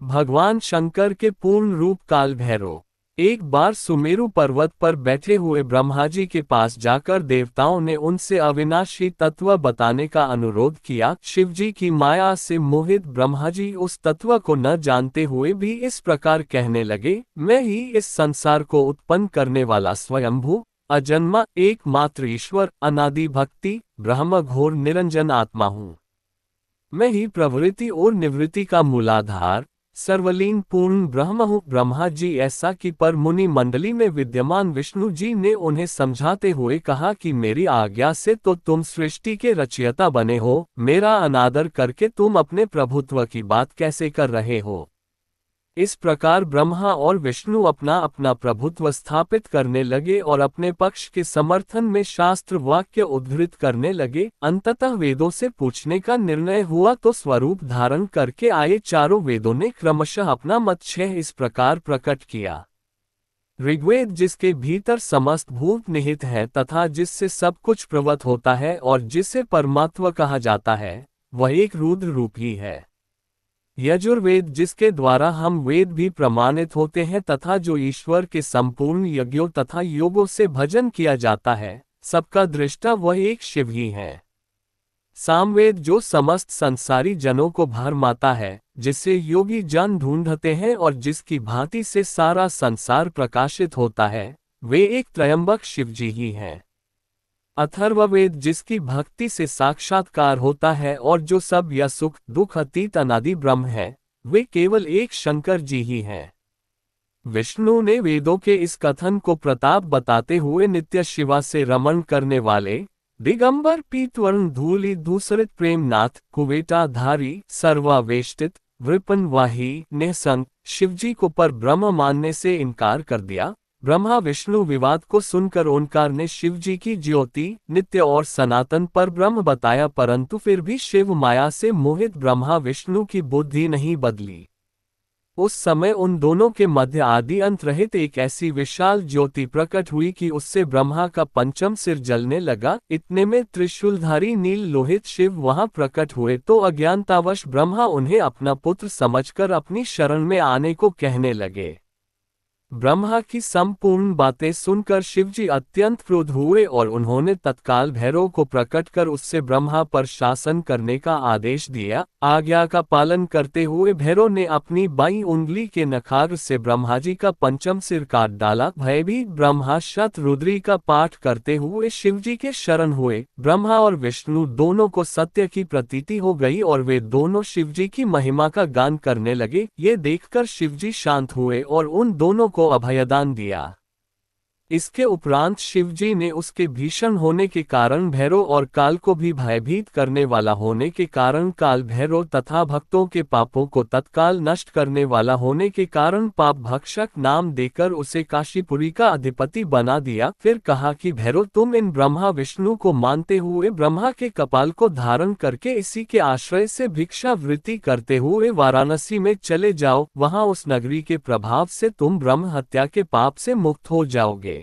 भगवान शंकर के पूर्ण रूप काल भैरव। एक बार सुमेरु पर्वत पर बैठे हुए ब्रह्मा जी के पास जाकर देवताओं ने उनसे अविनाशी तत्व बताने का अनुरोध किया। शिवजी की माया से मोहित ब्रह्मा जी उस तत्व को न जानते हुए भी इस प्रकार कहने लगे, मैं ही इस संसार को उत्पन्न करने वाला स्वयंभू अजन्मा एकमात्र ईश्वर अनादि भक्ति ब्रह्म घोर निरंजन आत्मा हूँ। मैं ही प्रवृत्ति और निवृत्ति का मूलाधार सर्वलीन पूर्ण ब्रह्म हूँ। ब्रह्मा जी ऐसा कि पर मुनि मंडली में विद्यमान विष्णु जी ने उन्हें समझाते हुए कहा कि मेरी आज्ञा से तो तुम सृष्टि के रचयिता बने हो, मेरा अनादर करके तुम अपने प्रभुत्व की बात कैसे कर रहे हो। इस प्रकार ब्रह्मा और विष्णु अपना अपना प्रभुत्व स्थापित करने लगे और अपने पक्ष के समर्थन में शास्त्र वाक्य उद्धृत करने लगे। अंततः वेदों से पूछने का निर्णय हुआ तो स्वरूप धारण करके आए चारों वेदों ने क्रमशः अपना मत इस प्रकार प्रकट किया। ऋग्वेद जिसके भीतर समस्त भूत निहित है तथा जिससे सब कुछ प्रवत होता है और जिसे परमात्मा कहा जाता है, वह एक रुद्र रूप ही है। यजुर्वेद जिसके द्वारा हम वेद भी प्रमाणित होते हैं तथा जो ईश्वर के संपूर्ण यज्ञों तथा योगों से भजन किया जाता है, सबका दृष्टा वह एक शिव ही है। सामवेद जो समस्त संसारी जनों को भरमाता है, जिसे योगी जन ढूंढते हैं और जिसकी भांति से सारा संसार प्रकाशित होता है, वे एक त्रयंबक शिवजी ही हैं। अथर्ववेद जिसकी भक्ति से साक्षात्कार होता है और जो सब या सुख दुख अतीत अनादि ब्रह्म है, वे केवल एक शंकर जी ही हैं। विष्णु ने वेदों के इस कथन को प्रताप बताते हुए नित्य शिवा से रमण करने वाले दिगंबर पीतवर्ण धूलि धूसरित प्रेमनाथ कुवेटाधारी सर्वावेष्टित वृपनवाही निःसंग शिवजी को पर ब्रह्म मानने से इनकार कर दिया। ब्रह्मा विष्णु विवाद को सुनकर ओंकार ने शिवजी की ज्योति नित्य और सनातन पर ब्रह्म बताया, परंतु फिर भी शिव माया से मोहित ब्रह्मा विष्णु की बुद्धि नहीं बदली। उस समय उन दोनों के मध्य आदि अंत रहित एक ऐसी विशाल ज्योति प्रकट हुई कि उससे ब्रह्मा का पंचम सिर जलने लगा। इतने में त्रिशूलधारी नील लोहित शिव वहां प्रकट हुए तो अज्ञानतावश ब्रह्मा उन्हें अपना पुत्र समझकर अपनी शरण में आने को कहने लगे। ब्रह्मा की संपूर्ण बातें सुनकर शिवजी अत्यंत क्रुद्ध हुए और उन्होंने तत्काल भैरव को प्रकट कर उससे ब्रह्मा पर शासन करने का आदेश दिया। आज्ञा का पालन करते हुए भैरव ने अपनी बाईं उंगली के नखाग्र से ब्रह्मा जी का पंचम सिर काट डाला। भयभीत ब्रह्मा शतरुद्री का पाठ करते हुए शिवजी के शरण हुए। ब्रह्मा और विष्णु दोनों को सत्य की प्रतीति हो गई और वे दोनों शिवजी की महिमा का गान करने लगे। ये देखकर शिवजी शांत हुए और उन दोनों को अभयदान दिया। इसके उपरांत शिवजी ने उसके भीषण होने के कारण भैरव और काल को भी भयभीत करने वाला होने के कारण काल भैरव तथा भक्तों के पापों को तत्काल नष्ट करने वाला होने के कारण पाप भक्षक नाम देकर उसे काशीपुरी का अधिपति बना दिया। फिर कहा कि भैरव तुम इन ब्रह्मा विष्णु को मानते हुए ब्रह्मा के कपाल को धारण करके इसी के आश्रय से भिक्षा वृत्ति करते हुए वाराणसी में चले जाओ, वहां उस नगरी के प्रभाव से तुम ब्रह्म हत्या के पाप से मुक्त हो जाओगे।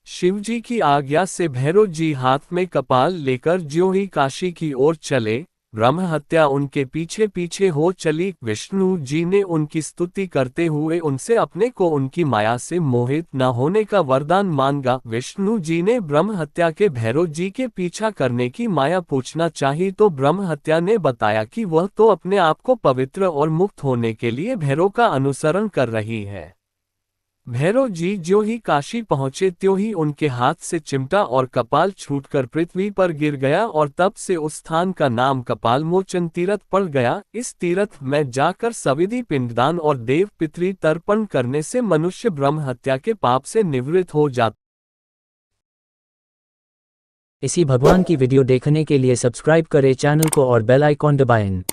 शिवजी की आज्ञा से भैरव जी हाथ में कपाल लेकर ज्यों ही काशी की ओर चले, ब्रह्म हत्या उनके पीछे पीछे हो चली। विष्णु जी ने उनकी स्तुति करते हुए उनसे अपने को उनकी माया से मोहित न होने का वरदान मांगा। विष्णु जी ने ब्रह्म हत्या के भैरव जी के पीछा करने की माया पूछना चाही तो ब्रह्म हत्या ने बताया कि वह तो अपने आप को पवित्र और मुक्त होने के लिए भैरव का अनुसरण कर रही है। भैरव जी जो ही काशी पहुंचे त्यों ही उनके हाथ से चिमटा और कपाल छूटकर पृथ्वी पर गिर गया और तब से उस स्थान का नाम कपाल मोचन तीर्थ पड़ गया। इस तीर्थ में जाकर सविधि पिंडदान और देव पितृ तर्पण करने से मनुष्य ब्रह्म हत्या के पाप से निवृत्त हो जाता। इसी भगवान की वीडियो देखने के लिए सब्सक्राइब करें चैनल को और बेल आइकॉन दबाएं।